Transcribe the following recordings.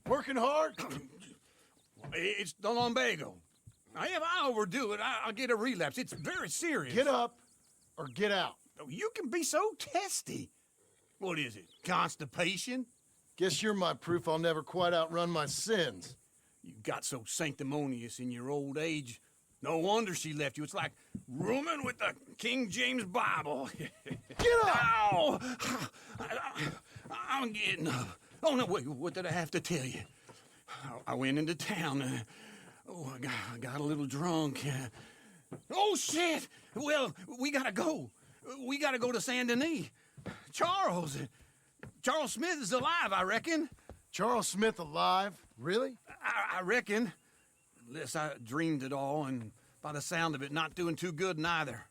Working hard? It's the lumbago. Now, if I overdo it, I'll get a relapse. It's very serious. Get up or get out. Oh, you can be so testy. What is it, constipation? Guess you're my proof I'll never quite outrun my sins. You got so sanctimonious in your old age. No wonder she left you. It's like rooming with the King James Bible. Get up! Ow! I'm getting up. Oh, no, wait, what did I have to tell you? I went into town. I got a little drunk. Oh, shit! Well, we gotta go. We gotta go to Saint Denis. Charles Smith is alive, I reckon. Charles Smith alive? Really? I reckon. Unless I dreamed it all, and by the sound of it, not doing too good neither.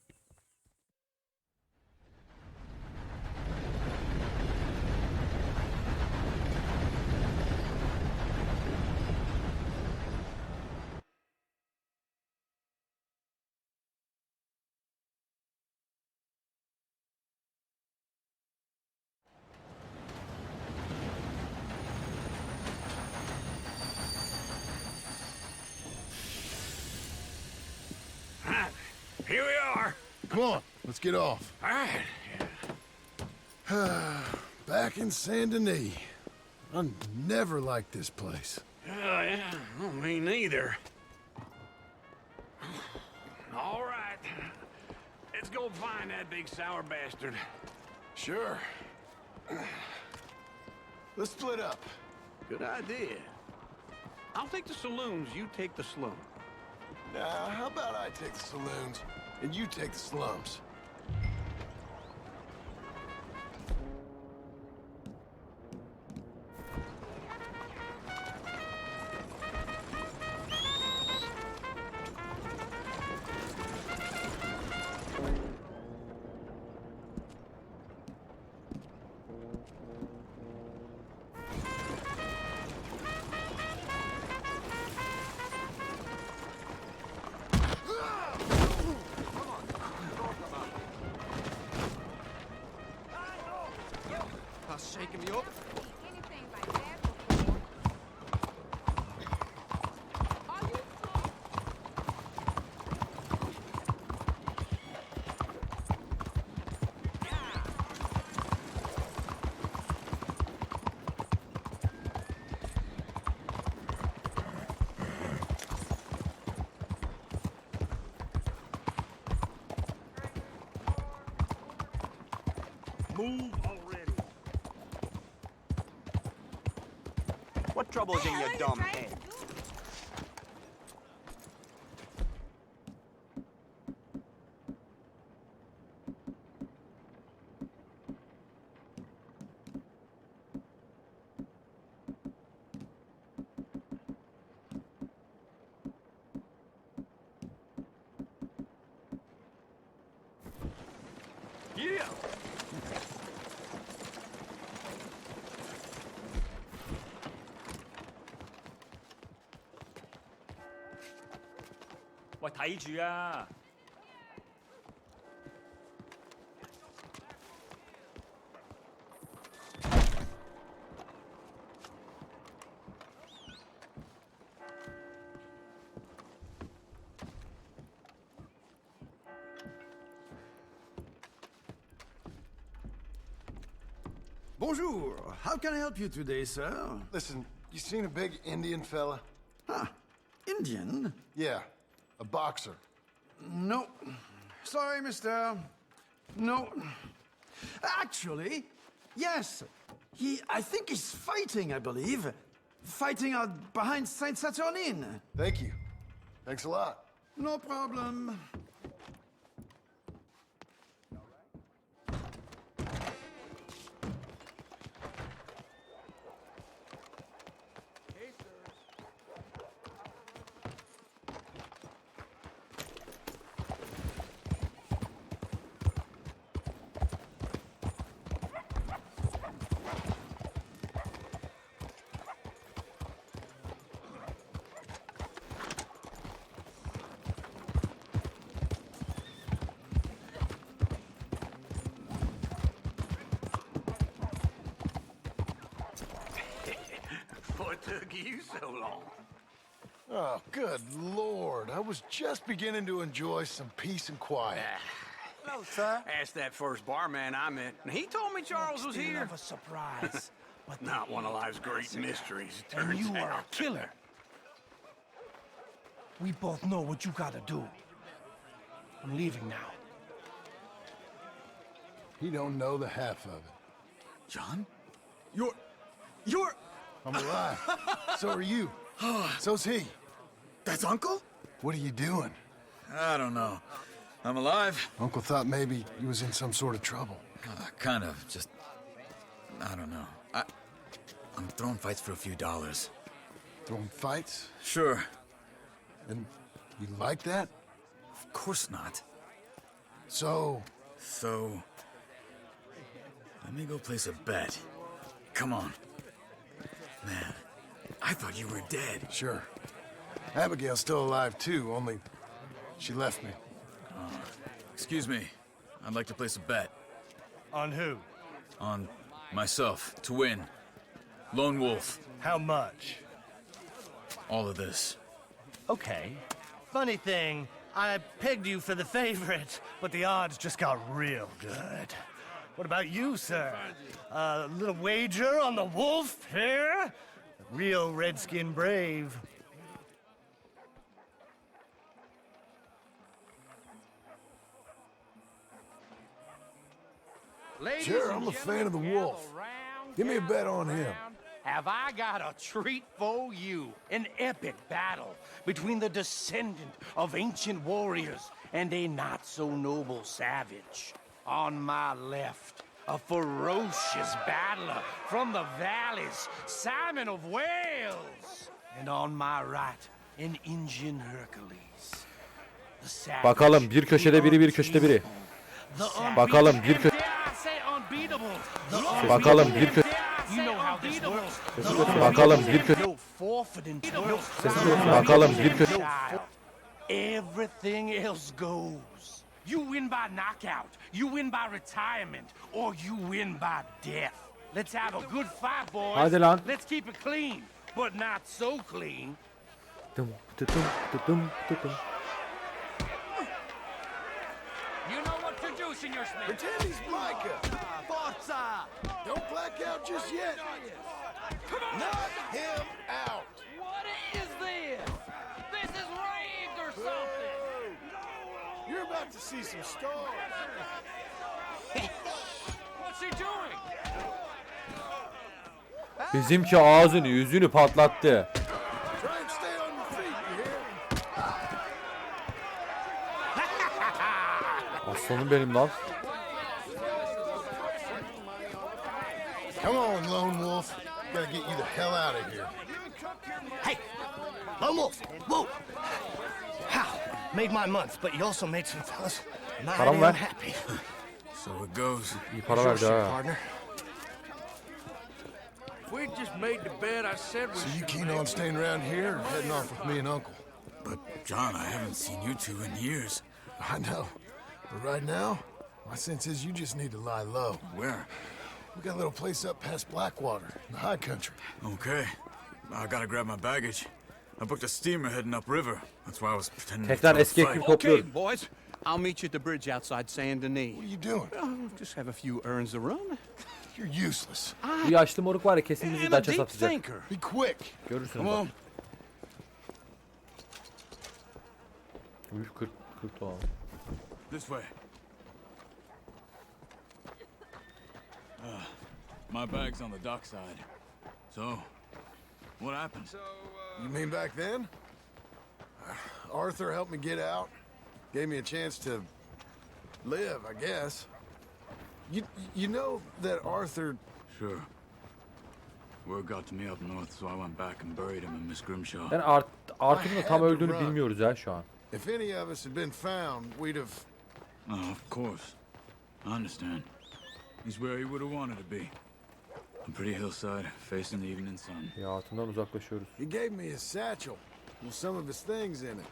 Here we are. Come on, let's get off. All right. Back in Saint Denis. I never liked this place. Yeah, well, me neither. All right. Let's go find that big sour bastard. Sure. Let's split up. Good idea. I'll take the saloons, you take the slum. Now, how about I take the saloons and you take the slums? Shaking me up. Anything like that before. Are you Move already. What trouble's in your dumb head? Yeah.喂，睇住啊！ Bonjour. How can I help you today, sir? Listen, you seen a big Indian fella? Huh. Indian? Yeah, a boxer. No. Sorry, mister. No. Actually, yes. I think he's fighting, I believe. Fighting out behind Saint Saturnine. Thank you. Thanks a lot. No problem. you so long? Oh, good Lord. I was just beginning to enjoy some peace and quiet. Hello, sir. Asked that first barman I met, and he told me Charles was here. Of a surprise, but Not one of life's great mysteries, it and turns you are a out. killer. We both know what you gotta do. I'm leaving now. He don't know the half of it. John? You're... I'm alive. So are you. So's he. That's Uncle? What are you doing? I don't know. I'm alive. Uncle thought maybe he was in some sort of trouble. Kind of. Just... I don't know. I'm throwing fights for a few dollars. Throwing fights? Sure. And you like that? Of course not. So, So... Let me go place a bet. Come on. Man, I thought you were dead. sure. Abigail's still alive too, only she left me. Excuse me. I'd like to place a bet. On who? On myself, to win. Lone Wolf. How much? All of this. Okay. Funny thing, I pegged you for the favorite, but the odds just got real good. What about you, sir? A little wager on the wolf here? Real redskin brave. Ladies Sure, and I'm a fan of the gentlemen, wolf. gather round, Give me a gather bet on him. round. Have I got a treat for you? An epic battle between the descendant of ancient warriors and a not-so-noble savage. On my left, a ferocious battler from the valleys, Simon of Wales. And on my right, an Indian Hercules. The savage, Bakalım bir köşede biri bir köşede biri. the Bakalım bir unbeatable, kö- dare I say unbeatable. Bakalım bir köşede You know how this works. Bakalım bir köşede No forfeiting. Bakalım bir köşede Child. Everything else goes. You win by knockout, you win by retirement, or you win by death. Let's have a good fight, boys. Hadi lan. Let's keep it clean, but not so clean. Dım tıtım tıtım tıtım. You know what to do, Senor Smith. Pretend he's Micah. Forza! Don't black out just yet. Knock him out. What is this? This is rigged or something. You're about to see some stars. What's he doing? Bizimki ağzını yüzünü patlattı. Try and stay on your feet, you hear? Aslanım benim lan. Come on, Lone Wolf. Gotta get you the hell out of here. Hey, Lone Wolf, whoa! How? Made my month, but you also made some fellas mighty Param ver. unhappy. So it goes. İyi para verdi ha. Partner. We just made the bet I said we So you keen on staying around here or heading off with me and Uncle? But, John, I haven't seen you two in years. I know. But right now, my sense is you just need to lie low. Where? We got a little place up past Blackwater, in the high country. Okay. I gotta grab my baggage. I booked a steamer heading upriver. That's why I was pretending to Tekrar throw a eski fight. ekip Okay, topluyorum. boys. I'll meet you at the bridge outside Saint Denis. What are you doing? Oh, just have a few errands to run. You're useless. Bu yaşlı moruk var ya kesin bizi I'm a daça deep satacak. thinker. Be quick. Görürsünüz Come bak. on. Üf 40 dolar. This way. My bag's on the dockside. So, what happened? You mean back then? Arthur helped me get out. Gave me a chance to live, I guess. You know that Arthur... Sure. Word got to me up north, so I went back and buried him in Miss Grimshaw. Ben Arthur'un da tam öldüğünü bilmiyoruz ya şu an. If any of us had been found, we'd have... Oh, of course. I understand. He's where he would have wanted to be. A pretty hillside, facing the evening sun. Hayatından uzaklaşıyoruz. He gave me his satchel with some of his things in it.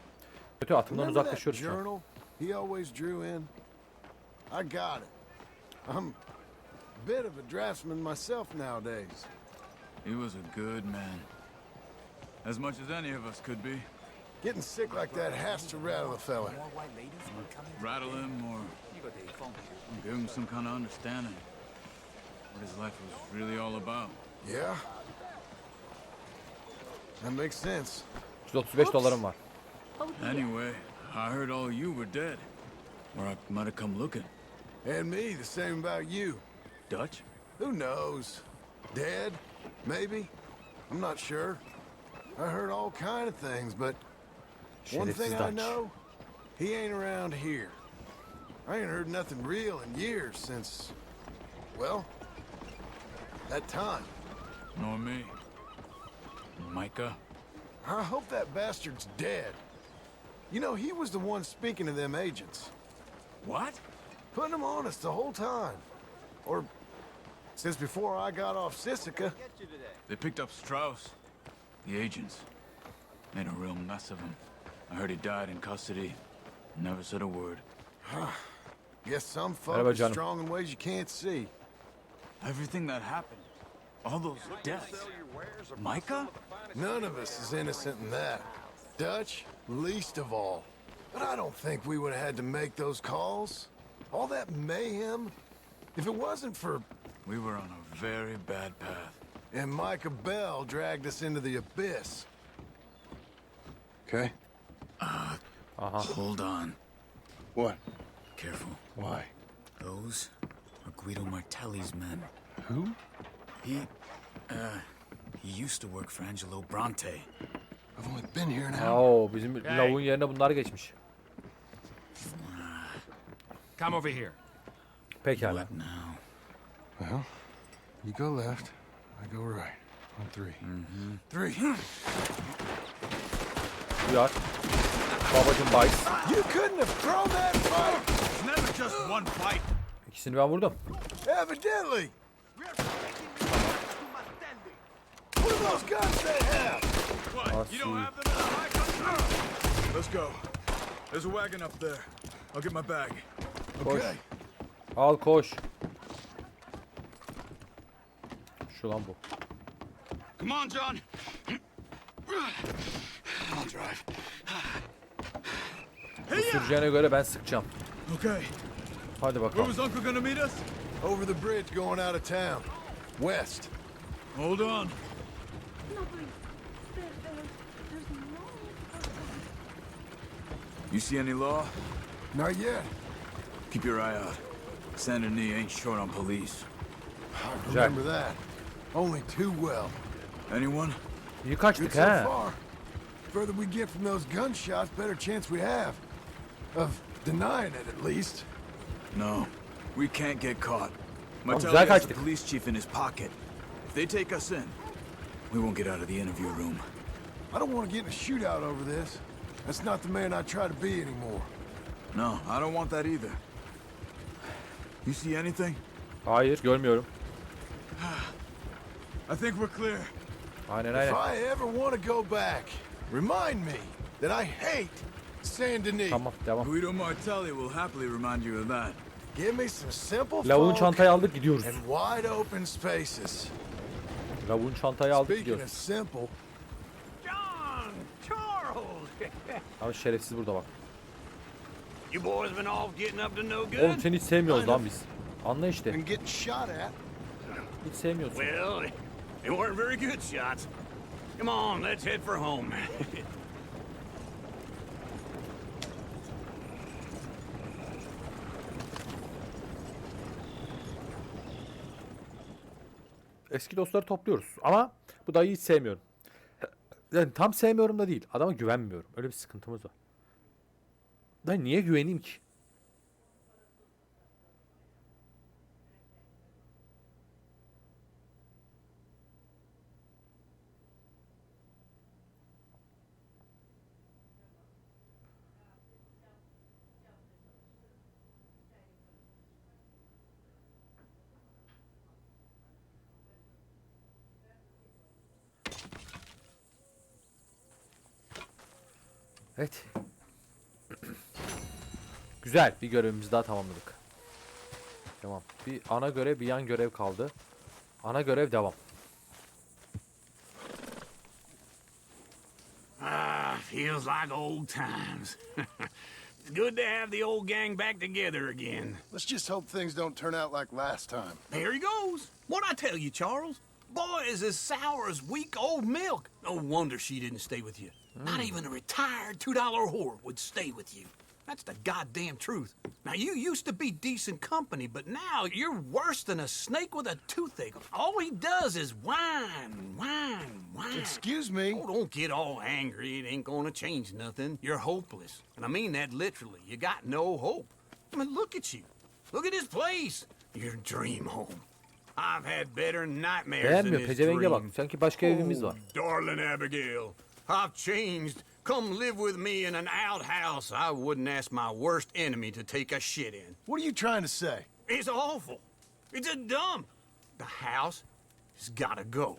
Kötü atından Remember that uzaklaşıyoruz şu an. journal he always drew in? I got it. I'm a bit of a draftsman myself nowadays. He was a good man. As much as any of us could be. Getting sick like that has to rattle a fella. Rattle him or give him some kind of understanding. What his life was really all about. Yeah? That makes sense. $135 var. Anyway, I heard all you were dead. Or I might have come looking. And me, the same about you. Dutch? Who knows? Dead? Maybe? I'm not sure. I heard all kind of things, but one thing Şerefsiz I Dutch. know, he ain't around here. I ain't heard nothing real in years since, well, that time. Nor me. Micah? I hope that bastard's dead. You know, he was the one speaking to them agents. What? Putting them on us the whole time. Or since before I got off Sisika. They picked up Strauss. The agents. Made a real mess of him. I heard he died in custody. Never said a word. Guess some Merhaba folk are canım. strong in ways you can't see. Everything that happened. All those deaths. Micah? None of us is innocent in that. Dutch, least of all. But I don't think we would have had to make those calls. All that mayhem. If it wasn't for... We were on a very bad path. And Micah Bell dragged us into the abyss. Okay? Aha. Hold on. What? Careful. Why? Those are Guido Martelli's men. Who? He used to work for Angelo Bronte. I've only been here an hour. Oo, bizim lavuğun yerine bunlar geçmiş. Come over here. Pekala. What now? Well, you go left, I go right. On three. Three. Duyar. Babacım Bays. You couldn't have thrown that fight! It's never just one fight. İkisini ben vurdum. Evidently! What are those guns they have? What? You don't have them in my country? Let's go. There's a wagon up there. I'll get my bag. Koş. Okay. Al koş. Şu lan bu. Come on, John. I'll drive. Süreceğine göre ben sıkacağım. Okay. Hadi Where bakalım. was Uncle gonna meet us? Over the bridge going out of town. West. Hold on. No, there's no... You see any law? Not yet. Keep your eye out. Saint Denis ain't short on police. I remember that. Only too well. Anyone? İyi kaçtık Good so ha. far. Further we get from those gunshots, better chance we have. Of denying it, at least. No. We can't get caught. Tamam, Martelli güzel has the kaçtık. police chief in his pocket. If they take us in, we won't get out of the interview room. I don't want to get in a shootout over this. That's not the man I try to be anymore. No, I don't want that either. You see anything? Hayır, görmüyorum. I think we're clear. Aynen If aynen. I ever want to go back, remind me that I hate Saint Denis. Tamam, devam. Guido Martelli will happily remind you of that. Give me some simple Lavuğun folk çantayı aldık gidiyoruz. and wide open spaces. Lavuğun çantayı aldık Speaking gidiyoruz. of simple, John! Charles! Abi şerefsiz burada bak. You boys been off getting up to no good? Oğlum seni hiç sevmiyoruz lan biz. Anla işte. and getting shot at. Hiç sevmiyorsun. Well, they weren't very good shots. Come on, let's head for home. Eski dostları topluyoruz ama bu dayıyı hiç sevmiyorum. Yani tam sevmiyorum da değil. Adama güvenmiyorum. Öyle bir sıkıntımız var. Ben niye güveneyim ki? Evet. Güzel. Bir görevimizi daha tamamladık. Tamam. Bir ana görev, bir yan görev kaldı. Ana görev devam. feels like old times. It's good to have the old gang back together again. Let's just hope things don't turn out like last time. There he goes. What'd I tell you, Charles? Boy is as sour as week-old milk. No wonder she didn't stay with you. Not even a retired $2 whore would stay with you. That's the goddamn truth. Now, you used to be decent company, but now you're worse than a snake with a toothache. All he does is whine, whine, whine. Excuse me? Oh, don't get all angry. It ain't gonna change nothing. You're hopeless. And I mean that literally. You got no hope. I mean, look at you. Look at this place. Your dream home. I've had better nightmares than Beğenmiyor. this Pezevenge bak. dream. Sanki başka evimiz var. Darling Abigail, I've changed. Come live with me in an outhouse I wouldn't ask my worst enemy to take a shit in. What are you trying to say? It's awful. It's a dump. The house has gotta go.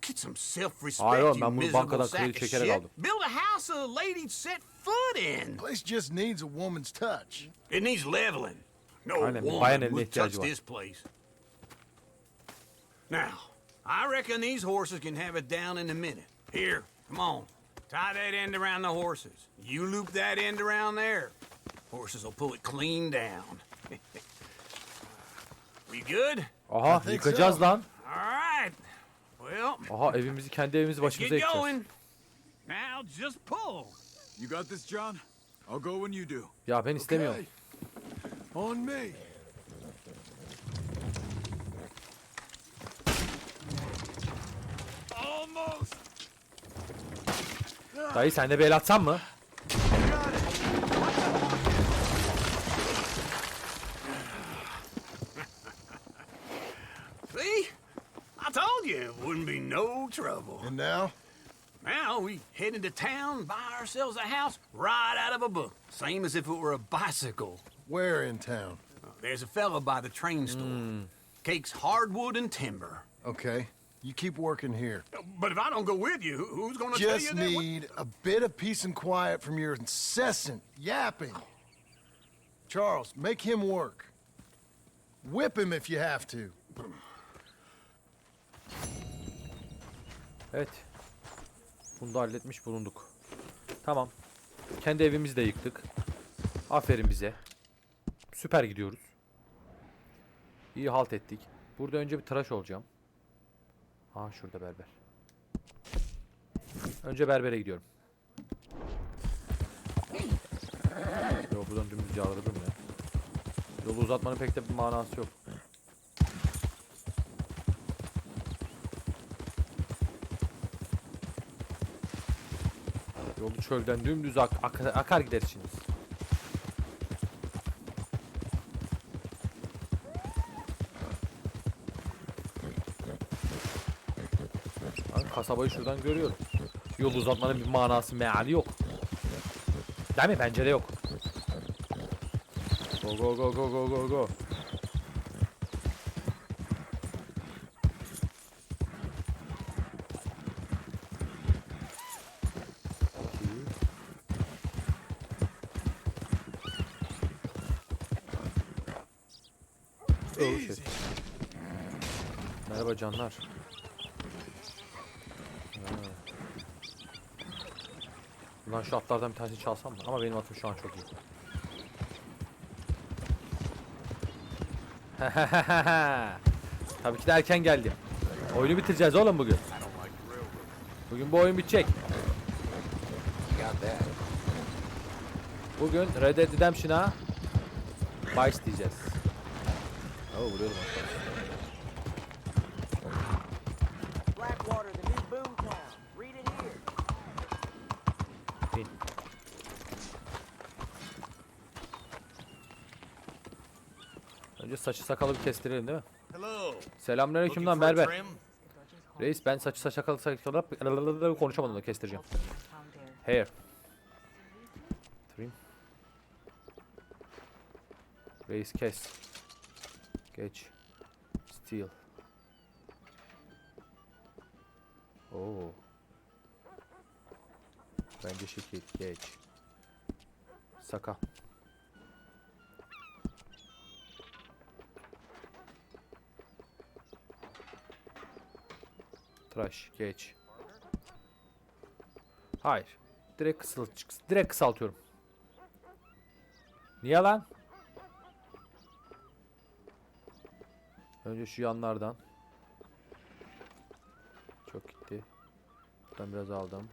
Get some self-respect, Hayır oğlum, you ben bunu miserable bankadan sack kredi of çekerek shit. aldım. Build a house a lady'd set foot in. Place just needs a woman's touch. It needs leveling. No Aynen, bir bayan woman eline would touch ihtiyacı var. this place. Now, I reckon these horses can have it down in a minute. Here, come on. Tie that end around the horses. You loop that end around there. Horses will pull it clean down. We good? Aha, think yıkacağız so. lan. All right. Well, Aha, evimizi, kendi evimizi başımıza get yıkacağız. going. Now just pull. You got this, John? I'll go when you do. Ya ben istemiyorum. Okay. On me. Almost. Dayı sen de bir el atsan mı? See? I told you it wouldn't be no trouble. And now? Now we head into town, buy ourselves a house right out of a book. Same as if it were a bicycle. Where in town? There's a fella by the train store. Cakes hardwood and timber. Okay. You keep working here. But if I don't go with you, who's gonna tell you Just that? need a bit of peace and quiet from your incessant yapping. Charles, make him work. Whip him if you have to. Evet. Bunu da halletmiş bulunduk. Tamam. Kendi evimizi de yıktık. Aferin bize. Süper gidiyoruz. İyi halt ettik. Burada önce bir tıraş olacağım. Aa, şurada berber. Önce berbere gidiyorum. Yok, buradan dümdüz yağladım ya. Yolu uzatmanın pek de bir manası yok. Yolu çölden dümdüz akar gidersiniz. Kasabayı şuradan görüyorum. Yol uzatmanın bir manası, meali yok. Değil mi? Bence de yok. Go go go go go go go. Oh shit. Merhaba canlar. Ulan şu atlardan bir tanesini çalsam mı? Ama benim atım şu an çok iyi. Tabii ki de erken geldim. Oyunu bitireceğiz oğlum bugün. Bugün bu oyun bitecek. Bugün Red Dead Redemption'a baş diyeceğiz. Oo, vuruyorum arkadaşlar. Blackwater, the new boom town. Read it here. Bin. Önce saçı sakalı bir kestirelim değil mi? Hello. Selamünaleyküm lan berber. Reis, ben saçı sakalı konuşamadım da kestireceğim. Hair. Trim. Reis kes. Geç. Steel. Oo. Bence şekil. Geç. Saka. Tıraş. Geç. Hayır. Direkt kısaltıyorum. Niye lan? Önce şu yanlardan. Çok gitti. Buradan biraz aldım.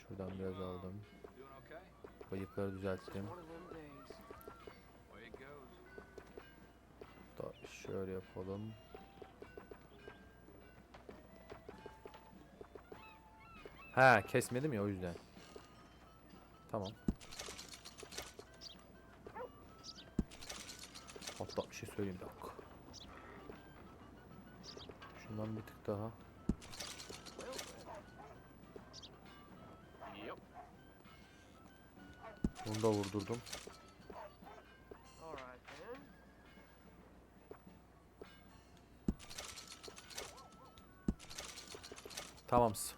Şuradan biraz aldım. Bıyıkları düzelttim. Da şöyle yapalım. Ha, kesmedim ya o yüzden. Tamam. Hatta bir şey söyleyeyim bir dakika. Şundan bir tık daha. Bunu da vurdurdum. Tamamız.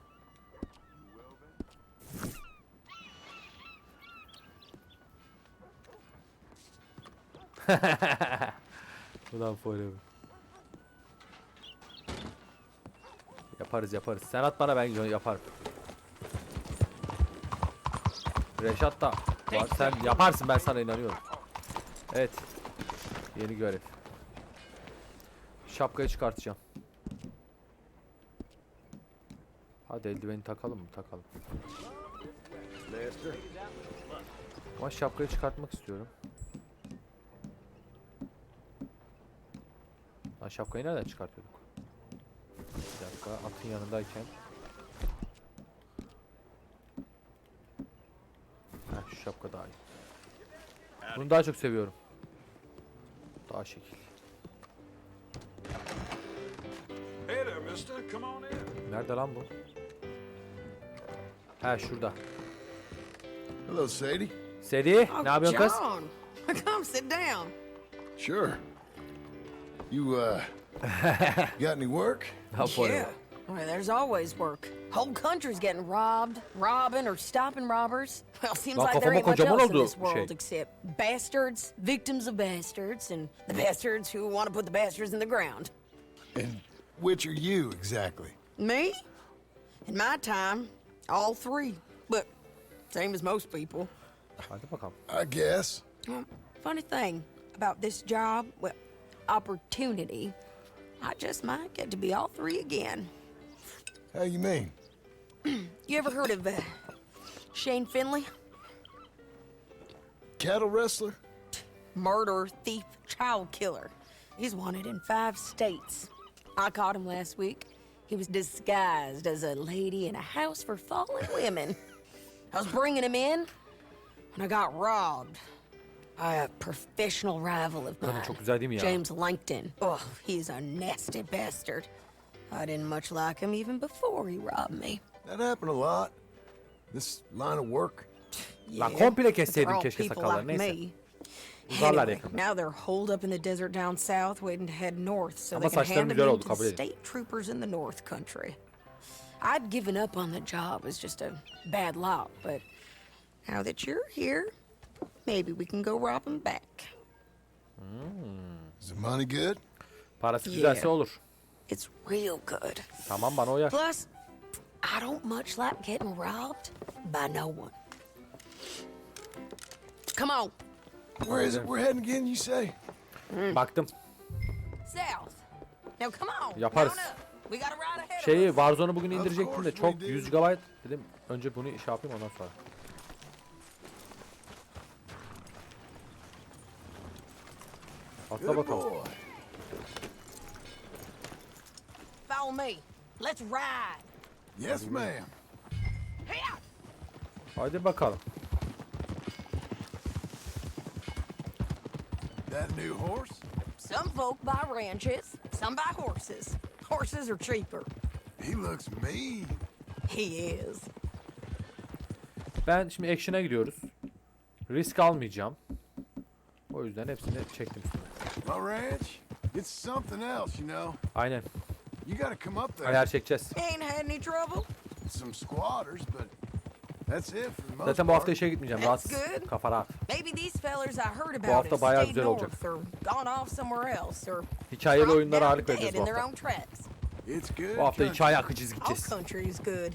Ulan forever. Yaparız. Sen at bana, ben yaparım. Reşat da var. Sen yaparsın, ben sana inanıyorum. Evet. Yeni görev. Şapkayı çıkartacağım. Hadi eldiveni takalım mı? Takalım. Ama şapkayı çıkartmak istiyorum. Lan şapkayı nereden çıkartıyorduk? Bir dakika, atın yanındayken. Heh, şu şapka daha iyi. Bunu daha çok seviyorum. Daha şekil. Nerede lan bu? Ha, şurada. Hello, Sadie. Sadie, ne yapıyorsun kız? John, come sit down. Sure. You, got any work? Yeah. Well, there's always work. Whole country's getting robbed, robbing, or stopping robbers. Well, seems Lan like there kafama ain't much kocaman else in oldu this world şey. except bastards, victims of bastards, and the bastards who want to put the bastards in the ground. And which are you, exactly? Me? In my time, all three. But same as most people. Hadi bakalım. I guess. Well, funny thing about this job, well, opportunity, I just might get to be all three again. How you mean? You ever heard of Shane Finley? Cattle wrestler? Murderer, thief, child killer. He's wanted in 5 states. I caught him last week. He was disguised as a lady in a house for fallen women. I was bringing him in when I got robbed by a professional rival of mine, Çok güzel değil mi ya? James Langton. Oh, he's a nasty bastard. I didn't much like him even before he robbed me. That happened a lot. This line of work. Lan komple but they're kesseydin all keşke people sakalları, like neyse. me. Uzarlar Anyway, yakında. now they're holed up in the desert down south, waiting to head north, so Ama they can saçların hand güzel them in oldu, to kabul the edin. state troopers in the North Country. I'd given up on the job as just a bad lot, but now that you're here, maybe we can go rob them back. Is the money good? Parası Yeah. güzelse olur. It's real good. Tamam, bana uyar. Plus, I don't much like getting robbed by no one. Come on, Where is it we're heading again, you say? Baktım. south. Now come on, Yaparız. mount up. We got a ride ahead of Şeyi us. Warzone'u bugün indirecektim de course çok we do. 100 GB dedim. Önce bunu şey yapayım, ondan sonra. Atla Good bakalım. boy. Follow me. Let's ride. Yes, ma'am. Here. Hadi bakalım. That new horse? Some folk buy ranches, some buy horses. Horses are cheaper. He looks mean. He is. Ben şimdi action'a gidiyoruz. Risk almayacağım. O yüzden hepsini çektim üstüne. My ranch? It's something else, you know. Aynen. You gotta come up there. Ayar çekeceğiz. Ain't had any trouble. Some squatters, but that's it for the most Zaten bu hafta part. işe gitmeyeceğim. That's Rahat. good. Kafa rahat. Maybe these fellers I heard Bu about hafta have bayağı stayed güzel olacak. north or gone off somewhere else or Hikayeli dropped oyunlara down ağırlık dead vereceğiz in bu their hafta. own tracks. It's good. Bu hafta country. hikaye akıcıyız All gideceğiz. country is good.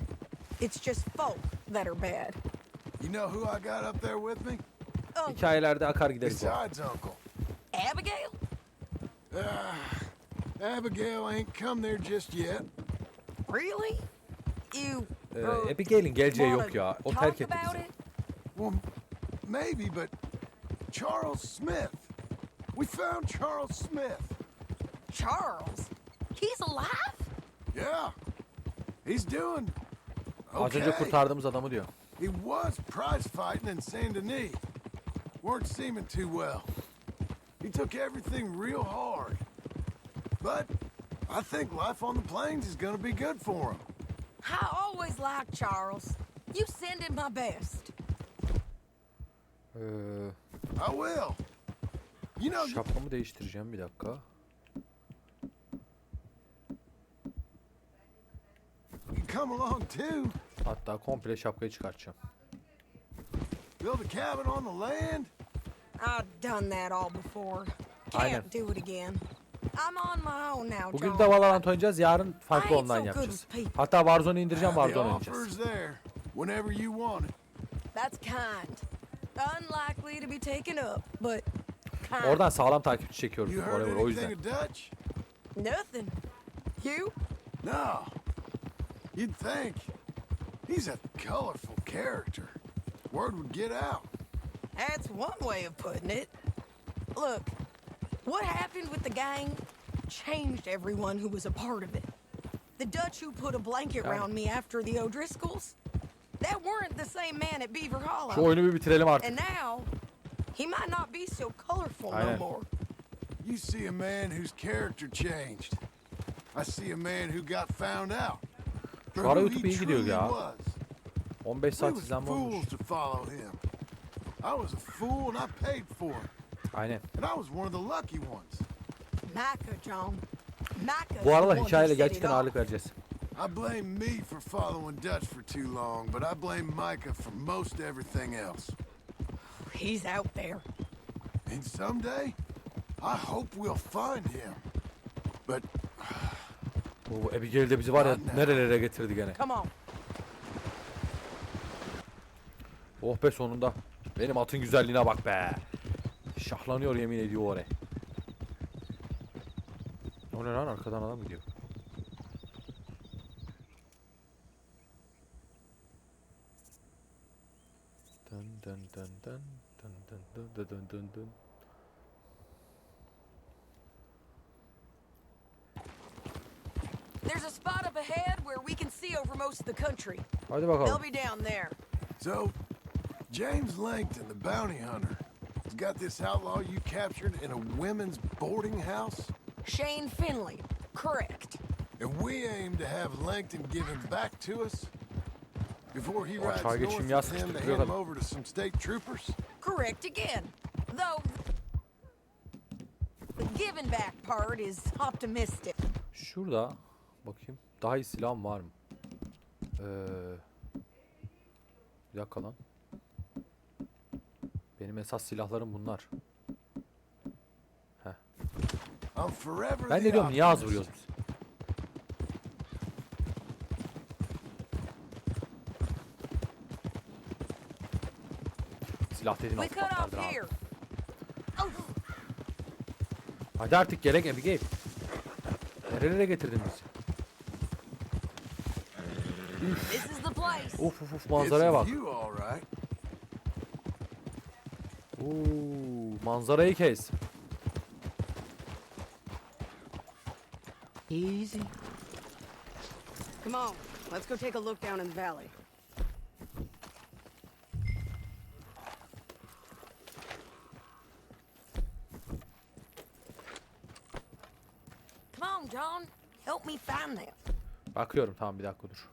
It's just folk that are bad. You know who I got up there with me? Hikayelerde akar gideriz o. Besides Uncle. Abigail? Abigail ain't come there just yet. Really? You Abigail'in geleceği wanna yok ya. O talk terk etti about bizi. it? Well, maybe, but Charles Smith. We found Charles Smith. Charles? He's alive? Yeah. He's doing Az önce okay. kurtardığımız adamı diyor. He was prize fighting in Saint Denis. Weren't seeming too well. He took everything real hard. But I think life on the plains is gonna be good for him. I always liked Charles. You send him my best. I will. You know, Şapkamı değiştireceğim bir dakika. you come along too. Hatta komple şapkayı çıkartacağım. Build a cabin on the land. I've done that all before. Aynen. Can't do it again. I'm on my own now, Bugün John. de Valorant oynayacağız, yarın farklı I ain't online so good yapacağız. with people. Hatta Warzone'u indireceğim, The Warzone oynayacağız. offer's there whenever you want it. That's kind. Unlikely to be taken up, but kind. Oradan sağlam takipçi çekiyoruz. You heard Oraya, o yüzden. anything of Dutch? Nothing. You? No. You'd think. He's a colorful character. Word would get out. That's one way of putting it. Look, what happened with the gang changed everyone who was a part of it. The Dutch who put a blanket around me after the O'Driscolls, that weren't the same man at Beaver Şu Hollow. oyunu bir bitirelim artık. And now, he might not be so colorful no Aynen. more. You see a man whose character changed. I see a man who got found out. For Şu ara who YouTube he iyi gidiyor truly ya. was. 15 We saat was izlenme olmuş. fools to follow him. I was a fool and I paid for it. Aynen. And I was one of the lucky ones. Micah, John. Micah. Bu aralar hikayeyle gerçekten ağırlık vereceğiz. I blame me for following Dutch for too long, but I blame Micah for most everything else. He's out there. And someday, I hope we'll find him. But Bu Abigail de bizi var ya nerelere getirdi gene. Come on. Oh be sonunda. Benim atın güzelliğine bak be. Şahlanıyor yemin ediyor oraya. O ne lan, arkadan adam gidiyor. Dın dın dın dın dın dın dın dın dın dın. There's a spot up ahead where we can see over most of the country. Hadi They'll bakalım. be down there. so, James Langton, the bounty hunter, has got this outlaw you captured in a women's boarding house. Shane Finley. Correct. And we aim to have Langton give him back to us before he O rides çay north geçim with him to sıkıştırıyor hand him kadın. over to some state troopers. Correct again. Though the giving back part is optimistic. Şurada bakayım. Daha iyi silahım var mı? Bir dakika lan. Benim esas silahlarım bunlar. Heh. I'm forever Ben the de diyorum niye az optimist. vuruyoruz biz? Silah dediğin We altı cut off patlardır abi. here. Oh, Hadi artık gerek Abigail. Nerelere getirdin bizi? this is the place. Of of of It's manzaraya a bak. view, all right. Oo, manzarayı kes. Easy. Come on, let's go take a look down in the valley. Come on, John. Help me find them. Bakıyorum, tamam, bir dakika dur.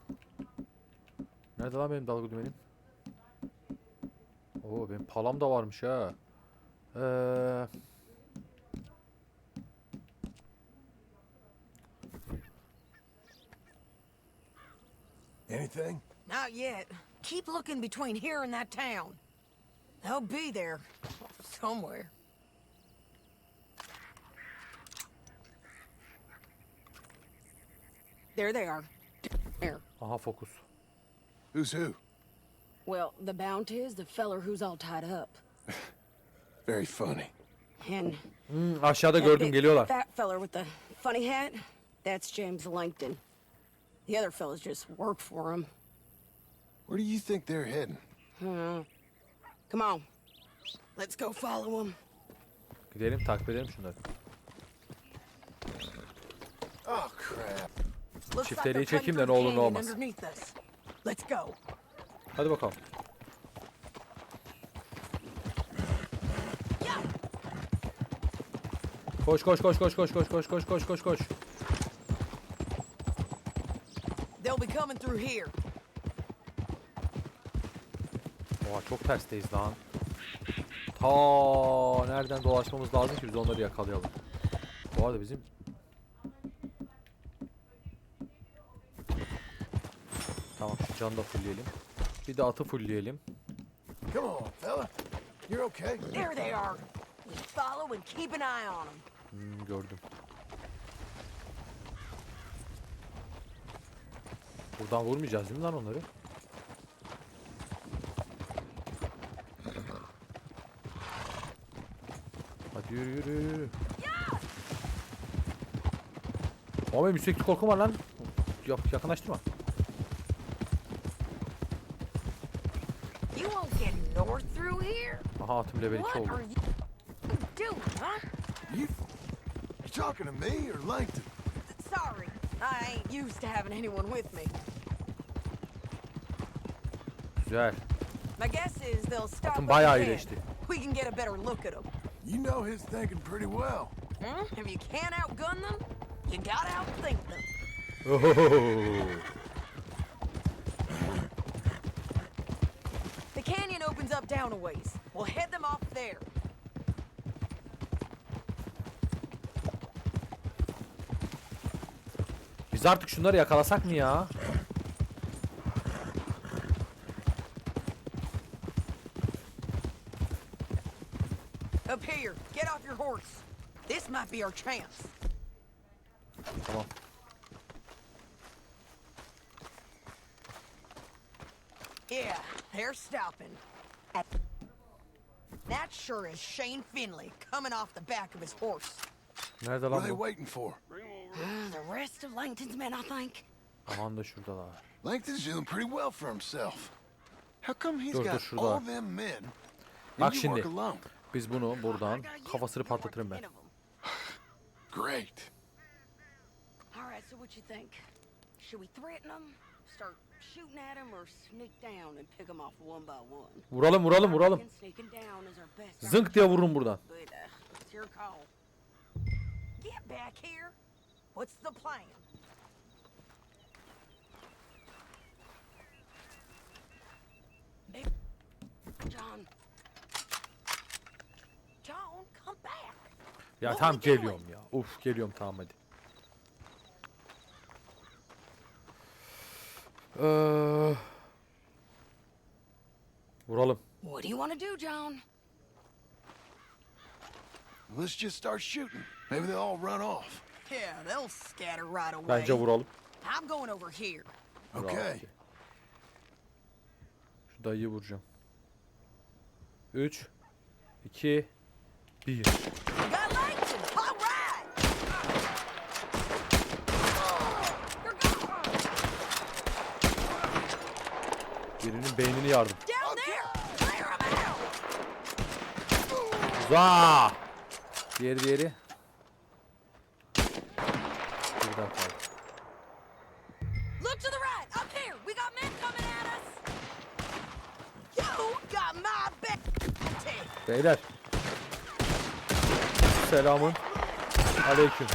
Nerede lan benim dalga dümenim? Oo, benim palam da varmış ha. Anything? Not yet. Keep looking between here and that town. They'll be there somewhere. There they are. There. Aha, fokus. Who's who? Well, the Bounty is the feller who's all tied up. Very funny. And Aşağıda that gördüm, big geliyorlar. fat feller with the funny hat, that's James Langton. The other fellas just work for him. Where do you think they're heading? Come on. Let's go follow him. Gidelim, takip edelim şunları. Oh, crap. Looks Çifteliği they're çekeyim de cutting ne olur through ne the olmaz. canyon underneath us. Let's go. Hadi bakalım. Koş koş koş koş koş koş koş koş koş koş koş. They'll be coming through here. Oha, çok tersteyiz lan. Ta nereden dolaşmamız lazım ki biz onları yakalayalım. Bu arada bizim tamam, şu canı da fullleyelim. Bir de atı fullleyelim. Come on, fella. You're okay. There they are. Just follow and keep an eye on them. Gördüm. Buradan vurmayacağız değil mi lan onları? Hadi yürü yürü yürü. Ama benim yükseklik korkum var lan. Yakınlaştırma. You won't get north through here. Aha, atım level 2 What oldu. are you doing, huh? You talking to me or Langton? Sorry, I ain't used to having anyone with me. Güzel. My guess is they'll stop Atım up bayağı ahead. iyileşti. We can get a better look at them. You know his thinking pretty well. If you can't outgun them, you gotta outthink them. The canyon opens up down a ways. We'll head them off there. Biz artık şunları yakalasak mı ya? Up here, get off your horse. This might be our chance. Tamam. Yeah, they're stopping. That sure is Shane Finley coming off the back of his horse. Nerede What are lan they bu? waiting for? The rest of Langton's men, I think. Aman da şuradalar. Langton's doing pretty well for himself. How come he's Dur, dur, got şurada. all them men Bak and you şimdi. work alone? Biz bunu buradan kafasını patlatırım ben. Great. All right, so what you think? Should we threaten them, start shooting at them, or sneak down and pick them off one by one? Vuralım vuralım vuralım. I reckon sneaking down is our best Zınk diye vururum buradan. but it's your call. Get back here. What's the plan? Hey, John. John, come back. Ya What tamam, are we doing? geliyorum ya. Uf, geliyorum, tamam hadi. Vuralım. What do you want to do, John? Let's just start shooting. Maybe they'll all run off. Yeah, they'll scatter right away. Bence vuralım. I'm going over here. Bravo. Okay. Şu dayıyı vuracağım. 3 2 1. You got Langton. All right. You're gone. Birinin beynini yardım. Down there. Clear 'em out. Za! Diğeri. Buradan kaldı. Look to the right. Up here. We got men coming at us. You got my back. Beyler. Selamun aleyküm.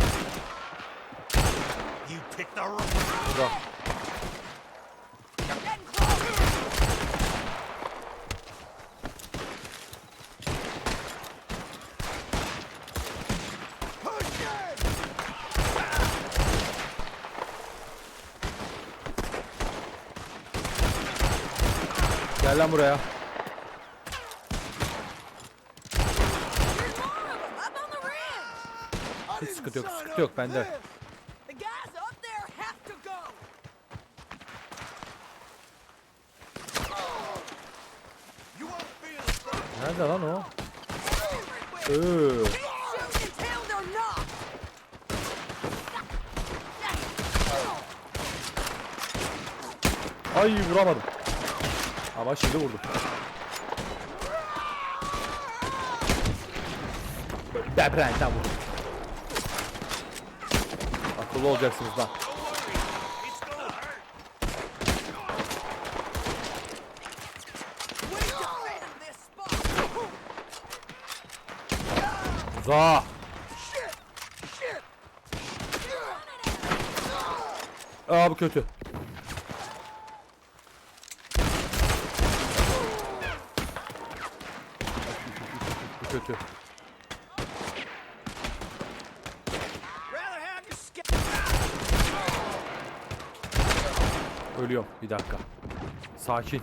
You picked the wrong. Bura. Getting close. Push it! Gel lan buraya. There's more of 'em up on the ridge. Hiç sıkıntı yok, sıkıntı yok bende. The guys up there have to go. Nerede lan o? Shoot until they're not. Ay vuramadım. Ama şimdi vurdum. Deprenden vurdum. Akıllı olacaksınız lan. Uza. Aa bu kötü. Bu kötü. Ölüyorum. Bir dakika. Sakin.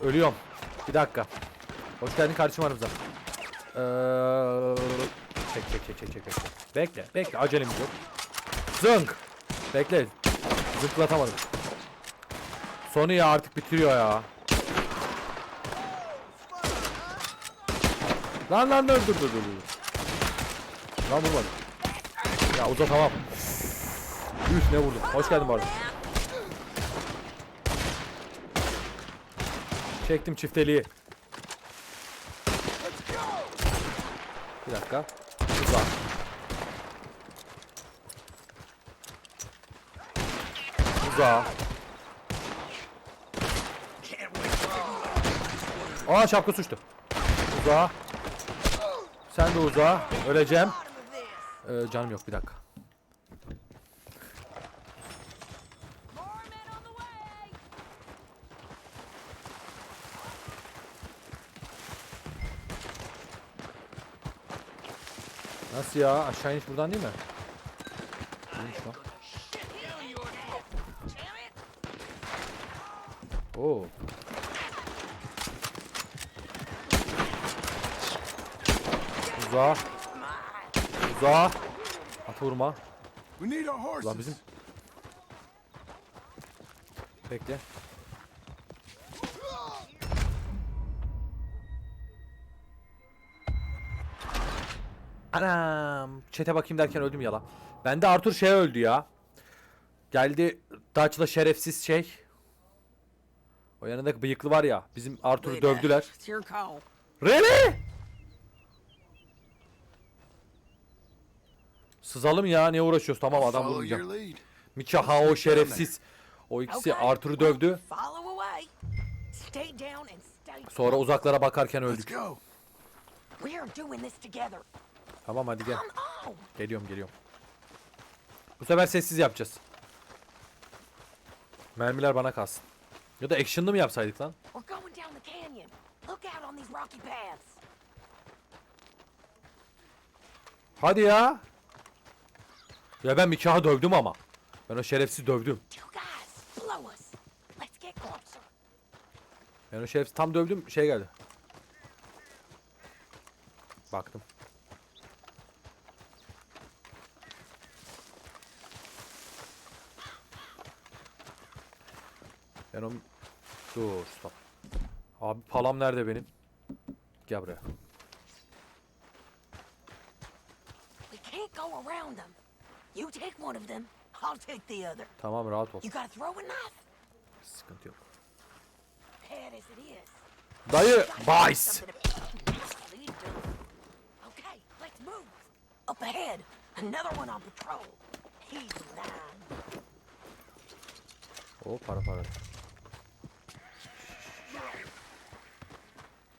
Ölüyorum. Bir dakika. Hoş geldin kardeşim aramıza. Çek. Bekle. Acelemiz yok. Zınk. Bekle. Zıplatamadım. Sonu ya artık bitiriyor ya. Lan dur. Lan vurmadım. Ya uzatamam. Üf ne vurdum. Hoş geldin bu arada. Çektim çifteliği. Bir dakika. Uza. Aa şapka suçtu. Uza. Sen de uza. Öleceğim. Canım yok bir dakika. Nasıl ya? Aşağı iniş buradan değil mi? Neymiş lan? Oo. Uza. At vurma. Ulan bizim. Bekle. Anam. Çete bakayım derken öldüm ya lan. Bende Arthur şey öldü ya. Geldi Dutch'la şerefsiz şey. O yanındaki bıyıklı var ya. Bizim Arthur'u dövdüler. Really? Sızalım ya, ne uğraşıyoruz? Tamam adam vurmayacağım. Mikaha o şerefsiz. O ikisi Arthur'u dövdü. Sonra uzaklara bakarken öldük. Tamam hadi gel. Geliyorum. Bu sefer sessiz yapacağız. Mermiler bana kalsın. Ya da action'lı mı yapsaydık lan? Hadi ya. Ya ben Mikah'ı dövdüm ama. Ben o şerefsiz dövdüm. Ben o şerefsiz tam dövdüm, şey geldi. Baktım. Ben o... Dur, stop. Abi palam nerede benim? Gel buraya. Tamam, rahat ol. Sıkıntı yok. Dayı, Vice. Oh, para.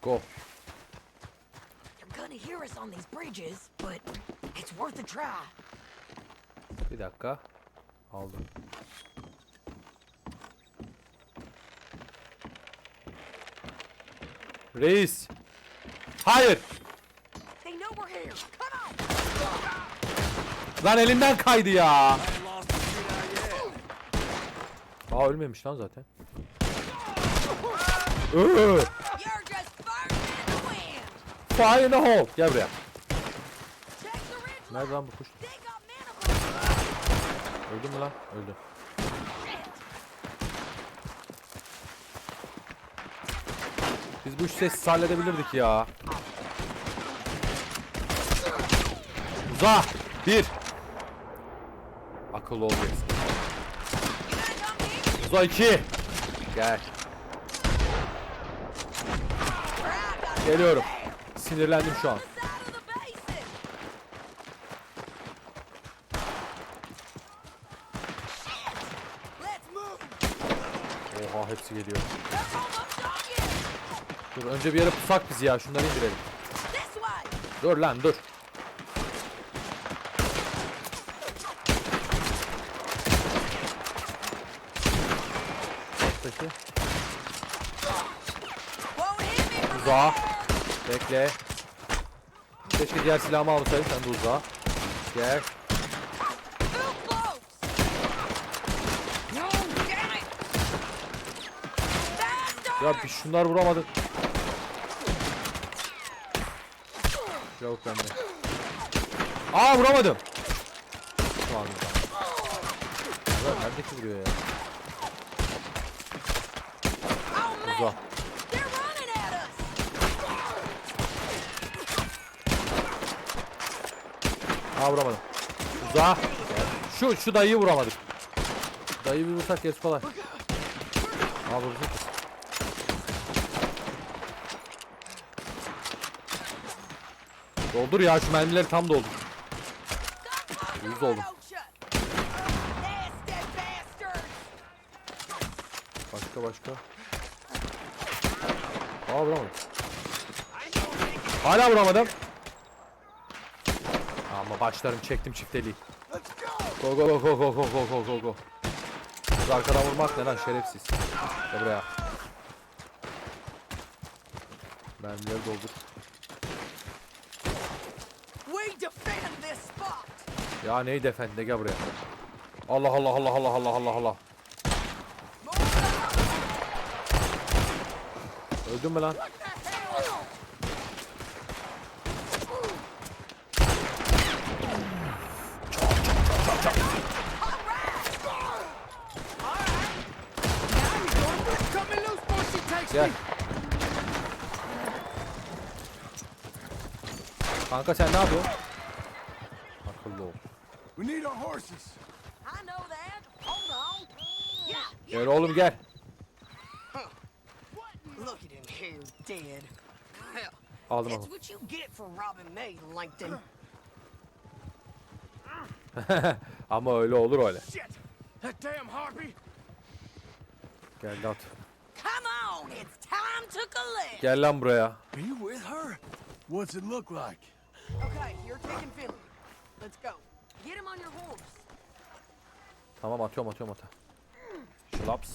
Go. Bir dakika. Aldım. Reis. Hayır. Lan elinden kaydı ya. Aa ölmemiş lan zaten. Fire in the hole. Gel buraya. Nerede lan bu kuş? Öldü mü lan? Öldü. Biz bu işi sessiz halledebilirdik ya. Uza! Bir! Akıllı olacaksın. Uza iki! Gel. Geliyorum. Sinirlendim şu an. Oha hepsi geliyor. Dur önce bir yere pusak bizi ya. Şunları indirelim. Dur lan dur. Peki. Uzağa. Bekle. Keşke diğer silahımı alsaydım. Sen de uzağa. Gel. Ya bir şunlar vuramadım. Yok bende. Aa vuramadım. Şu an. Nerede ki vuruyor ya? Uza. Aa vuramadım. Uza. Şu dayıyı vuramadık. Dayıyı bir vursak gerisi kolay. Aa vuracak. Doldur ya şu mermileri tam doldur. 100 oldum. Başka. Aa vuramadım. Hala vuramadım. Ama başlarım çektim çifteliği. Go. Kız arkadan vurmak ne lan şerefsiz. Gel buraya. Mermileri doldur. Ya neyi defende gel buraya. Allah. Öldün mü lan? Gel. Kanka sen ne yapıyorsun? Akıllı ol. We need our horses. Gel oğlum gel. Look at him here, dead. Aldım That's onu. what you get for robbing me, Lincoln. Ama öyle olur öyle. That damn harpy. Gel at. Come on, it's time to collect. Gel lan buraya. Are you with her? What's it look like? Okay, you're taking Philly. Let's go. Get him on your horse. Tamam atıyorum ata. Şlaps.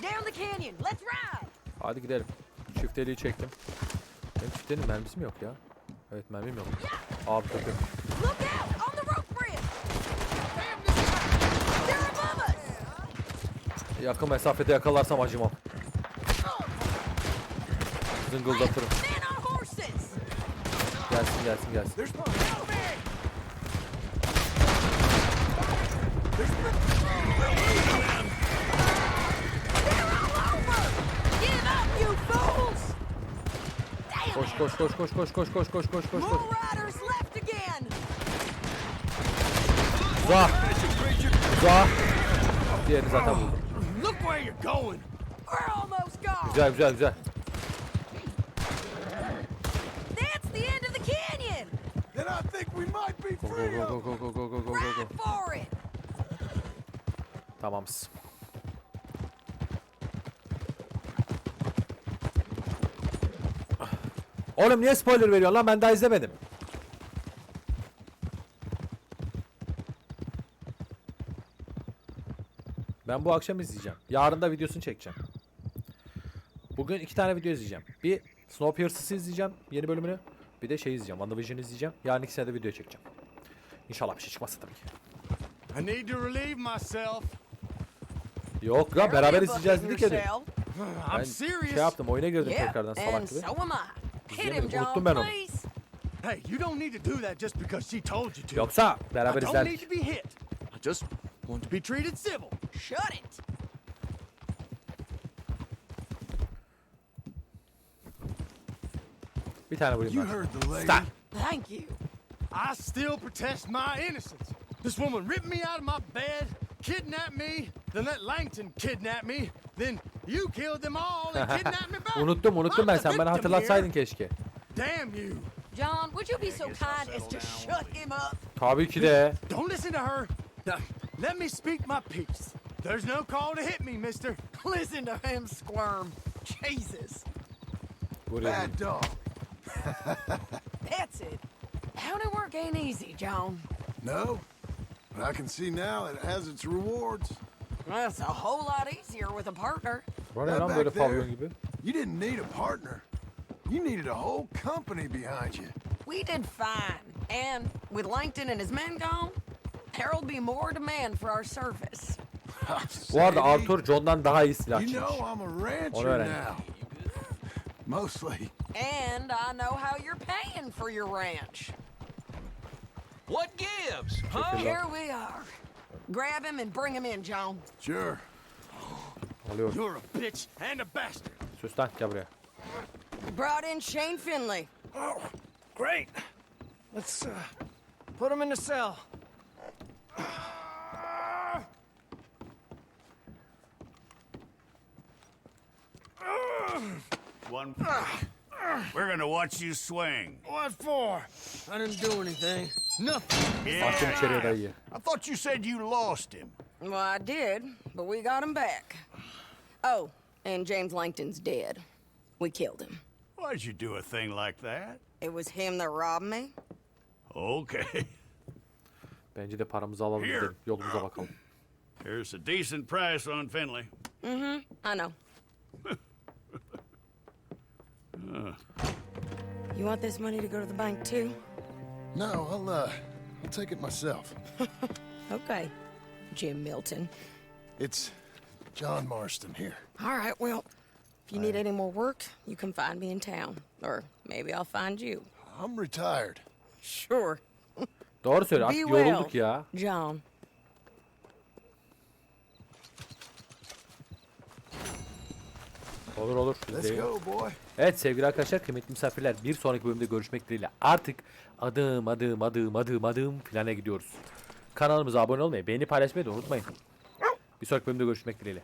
Down the canyon. Let's ride. Hadi gidelim. Çifteliği çektim. Benim çifteliğin mermisi mi yok ya? Evet mermim yok. Abi bakın. Look out on the rope bridge. They're above us. Yakın mesafede yakalarsam acımam. Zıngıldatırım. Man on horses. Gelsin. Give up, you fools. Koş. More riders left again. Uza. Diğerini zaten buldum. Look where you're going. We're almost gone. Güzel. That's the end of the canyon. Then I think we might be free of them. Go. Ride for it. Tamamız. Oğlum niye spoiler veriyorsun lan? Ben daha izlemedim. Ben bu akşam izleyeceğim. Yarın da videosunu çekeceğim. Bugün 2 tane video izleyeceğim. Bir Snowpiercer'ı izleyeceğim. Yeni bölümünü. Bir de şey izleyeceğim. WandaVision'ı izleyeceğim. Yarın ikisine de video çekeceğim. İnşallah bir şey çıkmazsa tabii ki. I need to relieve myself. Yok lan beraber izleyeceğiz dedik ya. Ben I'm serious. şey yaptım oyuna girdim tekrardan salak and gibi. so am I. Hit him, İzleyemedim, John, unuttum ben onu. please. Hey, you don't need to do that just because she told you to. Yoksa I beraber don't need izlerdik. to be hit. I just want to be treated civil. Shut it. Bir tane vurayım You ben. heard the lady. Stop. Thank you. I still protest my innocence. This woman ripped me out of my bed, kidnapped me, then let Langton kidnap me, then you killed them all and kidnapped me back. Unuttum ben, I'm the sen bana victim hatırlatsaydın here. keşke. Damn you. John, would you be so kind as to shut him up? Tabii ki de. Don't listen to her. Now, let me speak my piece. There's no call to hit me, mister. Listen to him squirm. Jesus. Vurayım. Bad dog. That's it. County work ain't easy, John. No, but I can see now it has its rewards. That's a whole lot easier with a partner. Bu ne That lan back böyle there, pavyon gibi? You didn't need a partner. You needed a whole company behind you. We did fine. And with Langton and his men gone, there'll be more demand for our service. Bu arada Sadie, Arthur John'dan daha iyi you silahçıymış. know I'm a Onu rancher öğrendim. now. Mostly. And I know how you're paying for your ranch. What gives, huh? Here we are. Grab him and bring him in, John. Sure. Alıyorum. You're a bitch and a bastard. Sus lan, gel buraya. Brought in Shane Finley. Oh, great. Let's put him in the cell. One. We're gonna watch you swing. What for? I didn't do anything. Nothing. Attım içeriye dayıyı. I thought you said you lost him. Well, I did, but we got him back. Oh, and James Langton's dead. We killed him. Why'd you do a thing like that? It was him that robbed me. Okay. Bence de paramızı alalım, Here. gidelim. Yolumuza bakalım. Here's a decent price on Finley. I know. You want this money to go to the bank too? No, I'll take it myself. Okay, Jim Milton. It's John Marston here. All right, well, if you need any more work, you can find me in town. Or maybe I'll find you. I'm retired. Sure. Doğru söyle, Be artık well, yorulduk ya. John. Olur Let's izleyin. go, boy. Evet sevgili arkadaşlar, kıymetli misafirler, bir sonraki bölümde görüşmek dileğiyle artık adım plana gidiyoruz. Kanalımıza abone olmayı, beğeni paylaşmayı da unutmayın. Bir sonraki bölümde görüşmek dileğiyle.